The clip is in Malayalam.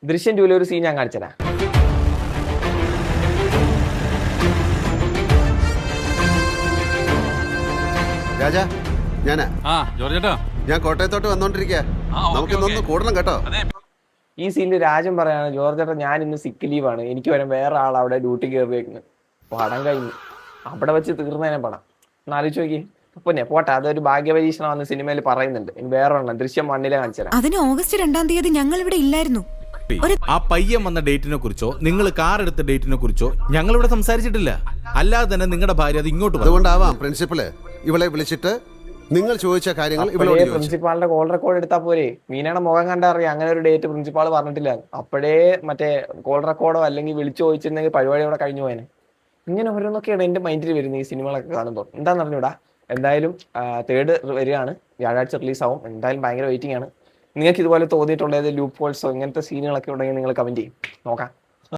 ദൃശ്യം 2 ഒരു സീൻ ഞാൻ കാണിച്ചതാ. രാജാ ഞാനാ. ജോർജേട്ടാ, ഞാൻ കോട്ടയത്തോട്ട് വന്നോണ്ടിരിക്കുക. നമുക്കിന്നൊന്ന് കൂടണം കേട്ടോ. ഈ സീനിൽ രാജൻ പറയാണ്, ജോർജേട്ടാ ഞാൻ ഇന്ന് സിക്ക് ലീവാണ്, എനിക്ക് വരാൻ വേറെ ആൾ അവിടെ ഡ്യൂട്ടി കയറിയേക്കുന്നു. പടം കഴിഞ്ഞു അവിടെ വെച്ച് തീർന്നതിനെ പടം എന്നാലോചിച്ച് നോക്കി. പിന്നെ പോട്ടെ, അതൊരു ഭാഗ്യപരീക്ഷണമെന്ന് സിനിമയിൽ പറയുന്നുണ്ട്. ഇനി വേറെ ഒരെണ്ണം ദൃശ്യം 1 കാണിച്ചുതരാം. അതിന് ഓഗസ്റ്റ് 2 തീയതി ഞങ്ങൾ ഇവിടെ ഇല്ലായിരുന്നു. ആ പയ്യൻ വന്ന ഡേറ്റിനെ കുറിച്ചോ നിങ്ങൾ കാർ എടുത്ത ഡേറ്റിനെ കുറിച്ചോ ഞങ്ങൾ ഇവിടെ സംസാരിച്ചിട്ടില്ല. അല്ലാതെ തന്നെ നിങ്ങളുടെ ഭാര്യ അത് ഇങ്ങോട്ട് അതുകൊണ്ടാവാം പ്രിൻസിപ്പല് ഇവളെ വിളിച്ചിട്ട് നിങ്ങൾ ചോദിച്ച കാര്യങ്ങൾ ഇവളോട് ചോദിച്ചു. പ്രിൻസിപ്പാളിന്റെ കോൾ റെക്കോർഡ് എടുത്താൽ പോരെ? മീനയുടെ മുഖം കണ്ടാ അറിയാം അങ്ങനെ ഒരു ഡേറ്റ് പ്രിൻസിപ്പാൾ പറഞ്ഞിട്ടില്ല. അപ്പോഴേ മറ്റേ കോൾ റെക്കോർഡോ അല്ലെങ്കിൽ വിളിച്ചു ചോദിച്ചിരുന്നെങ്കിൽ പരിപാടി അവിടെ കഴിഞ്ഞു പോയനെ. ഇങ്ങനെ ഓരോന്നൊക്കെയാണ് എന്റെ മൈൻഡിൽ വരുന്നത് ഈ സിനിമകളൊക്കെ കാണുമ്പോൾ. എന്താന്ന് പറഞ്ഞൂടാ. എന്തായാലും 3rd വരികയാണ്, വ്യാഴാഴ്ച റിലീസാവും. എന്തായാലും ഭയങ്കര വെയിറ്റിംഗ് ആണ്. നിങ്ങൾക്ക് ഇതുപോലെ തോന്നിയിട്ടുള്ളത് ലൂപ്പ് ഹോൾസോ ഇങ്ങനത്തെ സീനുകളൊക്കെ ഉണ്ടെങ്കിൽ നിങ്ങൾ കമന്റ് ചെയ്യും, നോക്കാം.